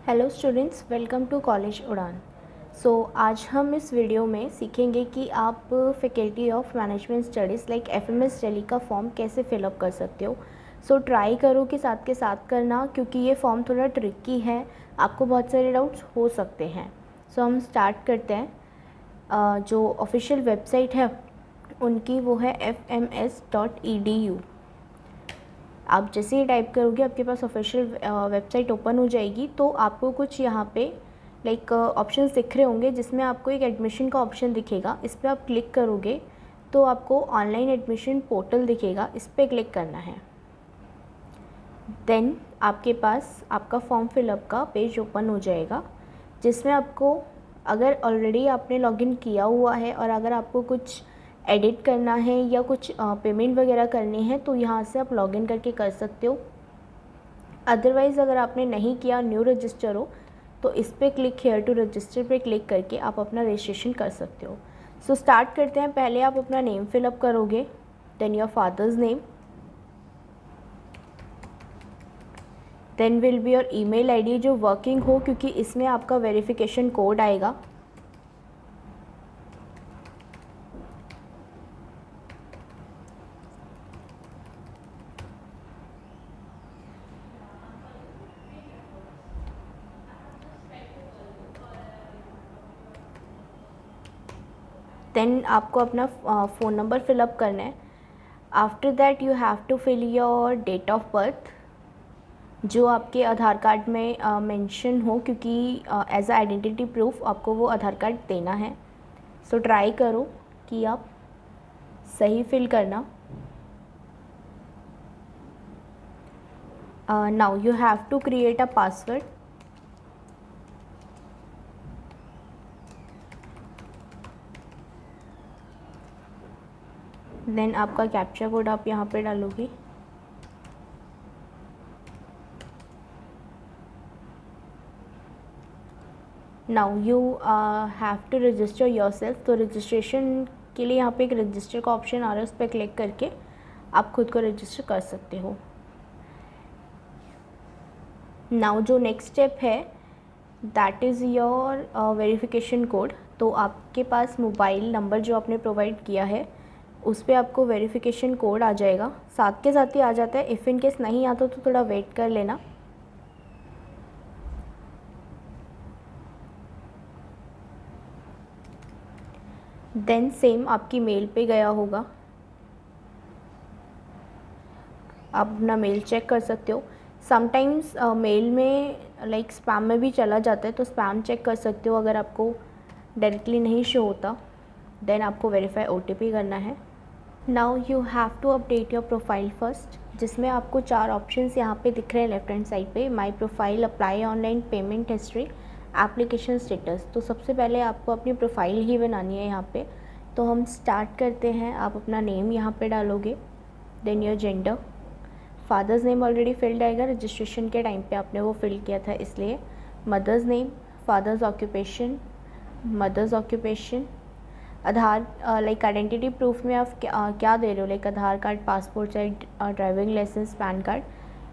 Hello students, welcome to college Udaan. आज हम इस वीडियो में सीखेंगे कि आप faculty of management studies like FMS Delhi का फॉर्म कैसे फिलअप कर सकते हो। ट्राई करो कि साथ के साथ करना, क्योंकि ये फॉर्म थोड़ा ट्रिकी है, आपको बहुत सारे डाउट्स हो सकते हैं। हम स्टार्ट करते हैं। जो ऑफिशियल वेबसाइट है उनकी वो है fms.edu। आप जैसे ही टाइप करोगे आपके पास ऑफिशियल वेबसाइट ओपन हो जाएगी। तो आपको कुछ यहाँ पे लाइक ऑप्शंस दिख रहे होंगे, जिसमें आपको एक एडमिशन का ऑप्शन दिखेगा। इस पर आप क्लिक करोगे तो आपको ऑनलाइन एडमिशन पोर्टल दिखेगा, इस पर क्लिक करना है। देन आपके पास आपका फॉर्म फिलअप का पेज ओपन हो जाएगा, जिसमें आपको, अगर ऑलरेडी आपने लॉगिन किया हुआ है और अगर आपको कुछ एडिट करना है या कुछ पेमेंट वगैरह करनी है तो यहाँ से आप लॉगिन करके कर सकते हो। अदरवाइज़ अगर आपने नहीं किया, न्यू रजिस्टर हो, तो इस पर क्लिक हेयर टू रजिस्टर पे क्लिक करके आप अपना रजिस्ट्रेशन कर सकते हो। स्टार्ट करते हैं। पहले आप अपना नेम फिलअप करोगे, then your father's name, then will be your email ID जो वर्किंग हो, क्योंकि इसमें आपका वेरिफिकेशन कोड आएगा। देन आपको अपना फ़ोन नंबर फिलअप करना है। After that you have to fill your date of birth, जो आपके आधार कार्ड में मेंशन हो, क्योंकि एज अ आइडेंटिटी प्रूफ आपको वो आधार कार्ड देना है। ट्राई करो कि आप सही फिल करना। Now you have to create a password. Then आपका कैप्चा कोड आप यहाँ पे डालोगे। Now you have to register yourself. तो रजिस्ट्रेशन के लिए यहाँ पे एक रजिस्टर का ऑप्शन आ रहा है, उस पर क्लिक करके आप खुद को रजिस्टर कर सकते हो। नाउ जो नेक्स्ट स्टेप है that is your verification code. तो आपके पास मोबाइल नंबर जो आपने प्रोवाइड किया है उस पर आपको वेरिफिकेशन कोड आ जाएगा, साथ के साथ ही आ जाता है। इफ़ इन केस नहीं आता तो थोड़ा वेट कर लेना। देन सेम आपकी मेल पे गया होगा, आप अपना मेल चेक कर सकते हो। समटाइम्स मेल में लाइक स्पैम में भी चला जाता है, तो स्पैम चेक कर सकते हो। अगर आपको डायरेक्टली नहीं शो होता देन आपको वेरीफाई OTP करना है। Now you have to update your profile first, जिसमें आपको 4 ऑप्शंस यहाँ पे दिख रहे हैं लेफ्ट हैंड साइड पे। My profile, apply online, payment history, application status. तो सबसे पहले आपको अपनी प्रोफाइल ही बनानी है यहाँ पे। तो हम स्टार्ट करते हैं। आप अपना नेम यहाँ पे डालोगे, then your gender, father's name already filled आएगा, रजिस्ट्रेशन के टाइम पे आपने वो फिल किया था इसलिए। Mother's name, father's occupation, mother's occupation, Aadhaar like identity proof में आप क्या दे रहे हो, like Aadhaar card, passport size driving licence, PAN card,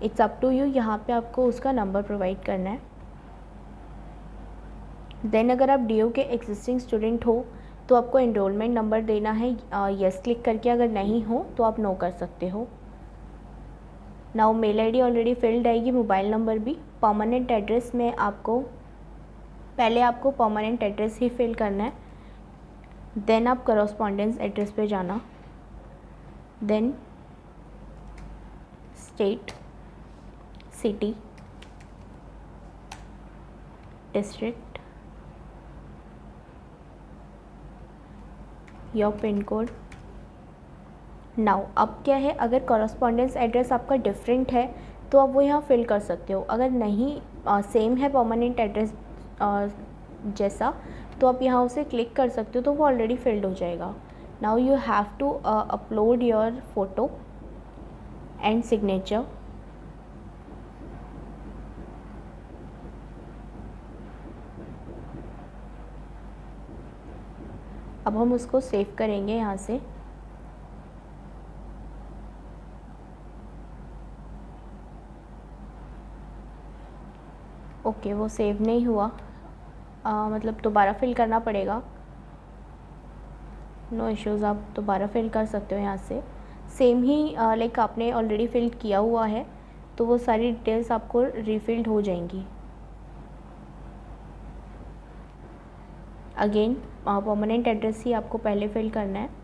it's up to you. यहाँ पे आपको उसका नंबर प्रोवाइड करना है। देन अगर आप DO के एग्जिस्टिंग स्टूडेंट हो तो आपको एनरोलमेंट नंबर देना है, यस क्लिक करके। अगर नहीं हो तो आप नो कर सकते हो। Now mail ID already filled आएगी, मोबाइल नंबर भी। परमानेंट एड्रेस में आपको पहले आपको परमानेंट एड्रेस ही फिल करना है, देन आप करस्पॉन्डेंस एड्रेस पे जाना, then state, city, district, your pin code. Now अब क्या है, अगर करस्पॉन्डेंस एड्रेस आपका डिफरेंट है तो आप वो यहाँ फिल कर सकते हो। अगर नहीं सेम है परमानेंट एड्रेस जैसा, तो आप यहाँ उसे क्लिक कर सकते हो, तो वो ऑलरेडी फिल्ड हो जाएगा। Now you have to upload your photo and signature. अब हम उसको सेव करेंगे यहाँ से। ओके, वो सेव नहीं हुआ, मतलब दोबारा फिल करना पड़ेगा। नो इश्यूज़, आप दोबारा फिल कर सकते हो यहाँ से। सेम ही लाइक आपने ऑलरेडी फिल किया हुआ है, तो वो सारी डिटेल्स आपको रीफिल्ड हो जाएंगी। अगेन परमानेंट एड्रेस ही आपको पहले फिल करना है।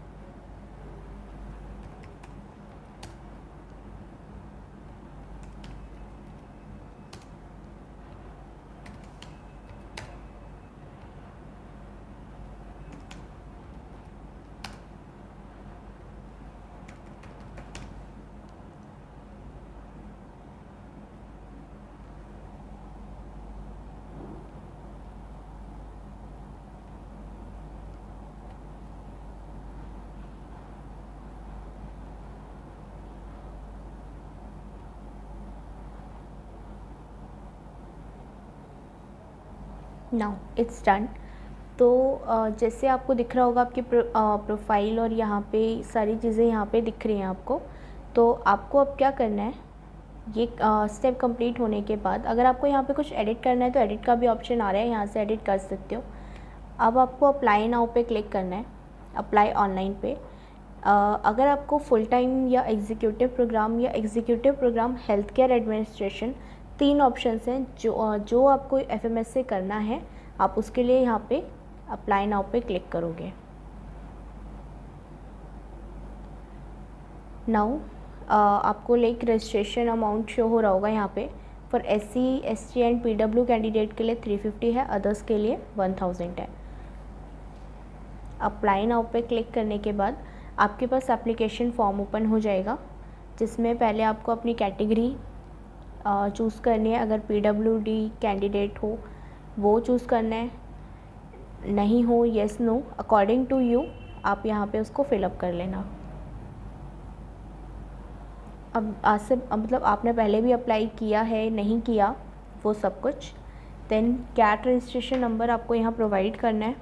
Now it's done. तो जैसे आपको दिख रहा होगा आपकी प्रोफाइल और यहाँ पे सारी चीज़ें यहाँ पे दिख रही हैं आपको। तो आपको अब क्या करना है, ये स्टेप कंप्लीट होने के बाद अगर आपको यहाँ पे कुछ एडिट करना है तो एडिट का भी ऑप्शन आ रहा है, यहाँ से एडिट कर सकते हो। अब आपको अप्लाई नाउ पे क्लिक करना है, अप्लाई ऑनलाइन पे। अगर आपको फुल टाइम या executive program health care administration, 3 options हैं जो आपको एफएमएस से करना है। आप उसके लिए यहाँ पे अप्लाई नाउ पे क्लिक करोगे। नाउ आपको लाइक रजिस्ट्रेशन अमाउंट शो हो रहा होगा यहाँ पे। For SC ST and PW candidate के लिए 350 है, अदर्स के लिए 1000 है। अप्लाई नाउ पे क्लिक करने के बाद आपके पास एप्लीकेशन फॉर्म ओपन हो जाएगा, जिसमें पहले आपको अपनी कैटेगरी चूज़ करनी है। अगर PWD कैंडिडेट हो वो चूज़ करना है, नहीं हो yes no according to you आप यहाँ पे उसको फिलअप कर लेना। अब आज से मतलब आपने पहले भी अप्लाई किया है नहीं किया वो सब कुछ। देन कैट रजिस्ट्रेशन नंबर आपको यहाँ प्रोवाइड करना है,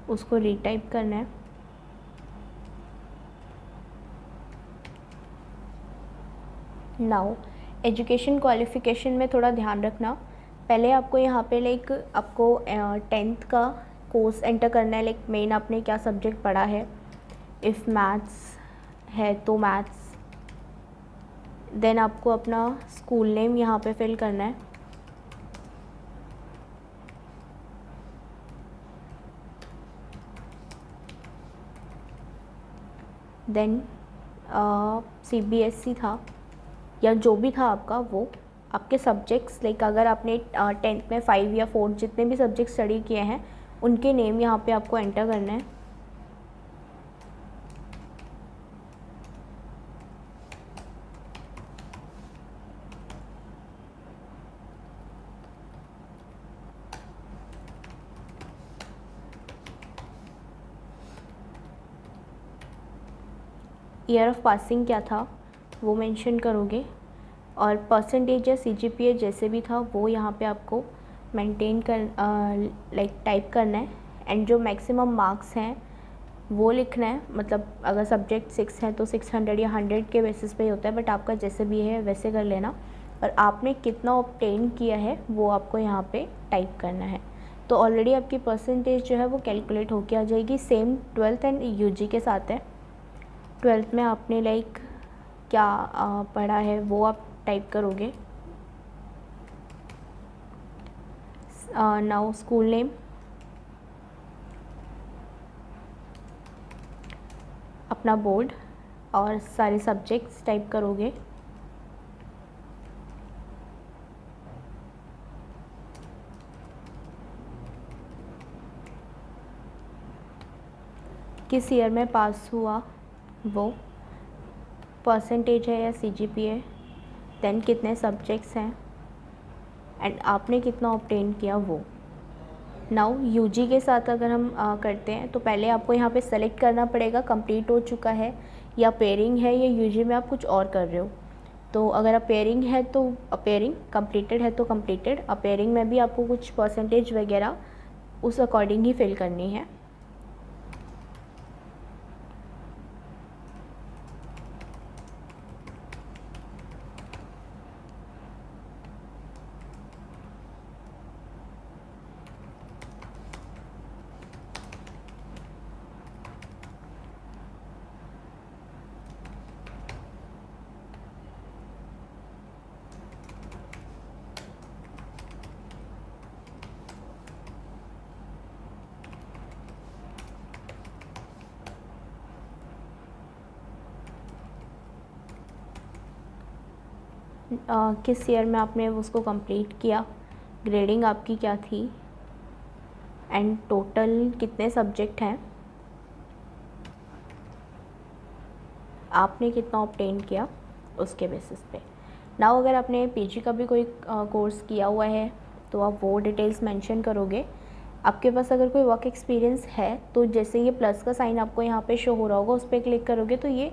उसको रीटाइप करना है। नाउ एजुकेशन क्वालिफ़िकेशन में थोड़ा ध्यान रखना, पहले आपको यहाँ पे लाइक आपको 10th का कोर्स एंटर करना है। लाइक मेन आपने क्या सब्जेक्ट पढ़ा है, इफ़ मैथ्स है तो मैथ्स। देन आपको अपना स्कूल नेम यहाँ पे फिल करना है। देन CBSE था या जो भी था आपका, वो आपके सब्जेक्ट्स लाइक अगर आपने 10th में 5 या 4 जितने भी सब्जेक्ट स्टडी किए हैं उनके नेम यहाँ पे आपको एंटर करना है। ईयर ऑफ पासिंग क्या था वो मेंशन करोगे, और परसेंटेज या CGPA जैसे भी था वो यहाँ पे आपको मेंटेन कर लाइक टाइप करना है। एंड जो मैक्सिमम मार्क्स हैं वो लिखना है। मतलब अगर सब्जेक्ट 6 है तो 600 या 100 के बेसिस पे ही होता है, बट आपका जैसे भी है वैसे कर लेना। और आपने कितना ऑब्टेन किया है वो आपको यहाँ पे टाइप करना है। तो ऑलरेडी आपकी परसेंटेज जो है वो कैलकुलेट होके आ जाएगी। सेम 12th एंड UG के साथ है। 12th में आपने लाइक क्या पढ़ा है वो आप टाइप करोगे। नाउ स्कूल नेम, अपना बोर्ड और सारे सब्जेक्ट्स टाइप करोगे। किस ईयर में पास हुआ वो, परसेंटेज है या CGPA, देन कितने सब्जेक्ट्स हैं एंड आपने कितना ऑब्टेन किया वो। नाउ UG के साथ अगर हम करते हैं तो पहले आपको यहाँ पे सेलेक्ट करना पड़ेगा कंप्लीट हो चुका है या पेयरिंग है, या UG में आप कुछ और कर रहे हो। तो अगर अपेयरिंग है तो अपेयरिंग, कंप्लीटेड है तो कंप्लीटेड। अपेयरिंग में भी आपको कुछ परसेंटेज वगैरह उस अकॉर्डिंग ही फिल करनी है। किस ईयर में आपने उसको कंप्लीट किया, ग्रेडिंग आपकी क्या थी, एंड टोटल कितने सब्जेक्ट हैं, आपने कितना ऑब्टेन किया, उसके बेसिस पे। नाउ अगर आपने पीजी का भी कोई कोर्स किया हुआ है तो आप वो डिटेल्स मेंशन करोगे। आपके पास अगर कोई वर्क एक्सपीरियंस है तो जैसे ये प्लस का साइन आपको यहाँ पे शो हो रहा होगा, उस पर क्लिक करोगे तो ये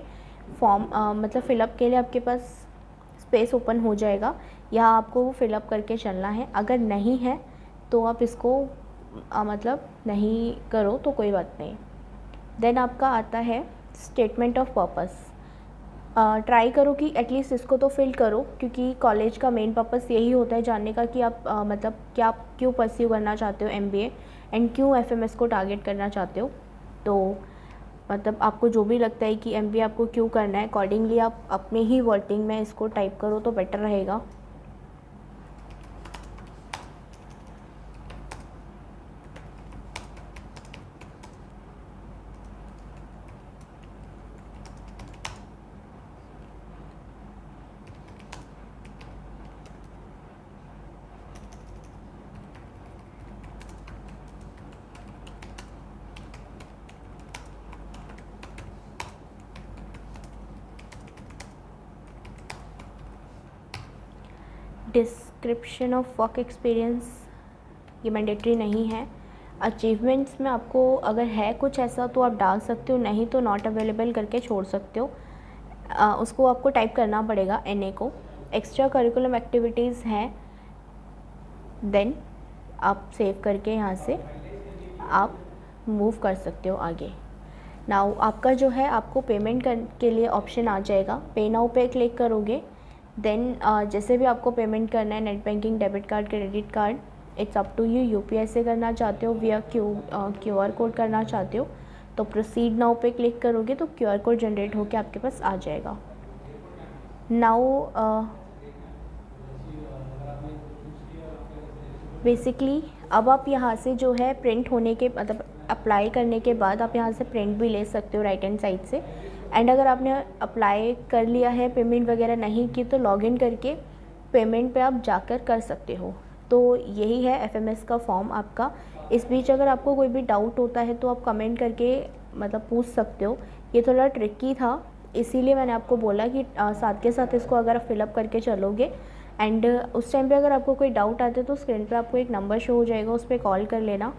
फॉर्म मतलब फ़िलअप के लिए आपके पास स्पेस ओपन हो जाएगा। यहाँ आपको वो फ़िलअप करके चलना है। अगर नहीं है तो आप इसको मतलब नहीं करो तो कोई बात नहीं। देन आपका आता है स्टेटमेंट ऑफ पर्पस। ट्राई करो कि एटलीस्ट इसको तो फिल करो, क्योंकि कॉलेज का मेन पर्पस यही होता है जानने का कि आप मतलब क्या आप क्यों परस्यू करना चाहते हो एमबीए, एंड क्यों एफएमएस को टारगेट करना चाहते हो। तो मतलब आपको जो भी लगता है कि एमबीए आपको क्यों करना है, अकॉर्डिंगली आप अपने ही वर्डिंग में इसको टाइप करो तो बेटर रहेगा। डिस्क्रिप्शन ऑफ वर्क एक्सपीरियंस ये मैंडेटरी नहीं है। अचीवमेंट्स में आपको अगर है कुछ ऐसा तो आप डाल सकते हो, नहीं तो नॉट अवेलेबल करके छोड़ सकते हो। उसको आपको टाइप करना पड़ेगा एनए को। एक्स्ट्रा करिकुलम एक्टिविटीज़ हैं, देन आप सेव करके यहाँ से आप मूव कर सकते हो आगे। नाउ आपका जो है आपको पेमेंट के लिए ऑप्शन आ जाएगा। पे नाउ पे क्लिक करोगे, देन जैसे भी आपको पेमेंट करना है, net banking, debit card, credit card, it's up to you. UPI से करना चाहते हो, विया क्यूआर कोड करना चाहते हो तो प्रोसीड नाउ पे क्लिक करोगे तो क्यूआर कोड जनरेट होकर आपके पास आ जाएगा। नाउ बेसिकली अब आप यहाँ से जो है प्रिंट होने के मतलब अप्लाई करने के बाद आप यहाँ से प्रिंट भी ले सकते हो राइट हैंड साइड से। एंड अगर आपने अप्लाई कर लिया है, पेमेंट वगैरह नहीं की, तो लॉगिन करके पेमेंट पे आप जाकर कर सकते हो। तो यही है एफएमएस का फॉर्म आपका। इस बीच अगर आपको कोई भी डाउट होता है तो आप कमेंट करके मतलब पूछ सकते हो। ये थोड़ा ट्रिकी था, इसीलिए मैंने आपको बोला कि साथ के साथ इसको अगर आप फिलअप करके चलोगे एंड उस टाइम पे अगर आपको कोई डाउट आते हैं तो स्क्रीन पे आपको एक नंबर शो हो जाएगा, उस पर कॉल कर लेना।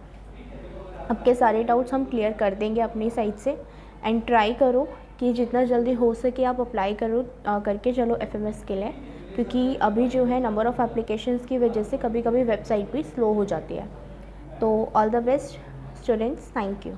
आपके सारे डाउट्स हम क्लियर कर देंगे अपनी साइड से। एंड ट्राई करो कि जितना जल्दी हो सके आप अप्लाई करो करके चलो एफएमएस के लिए, क्योंकि अभी जो है नंबर ऑफ़ एप्लीकेशंस की वजह से कभी कभी वेबसाइट भी स्लो हो जाती है। तो all the best students, thank you.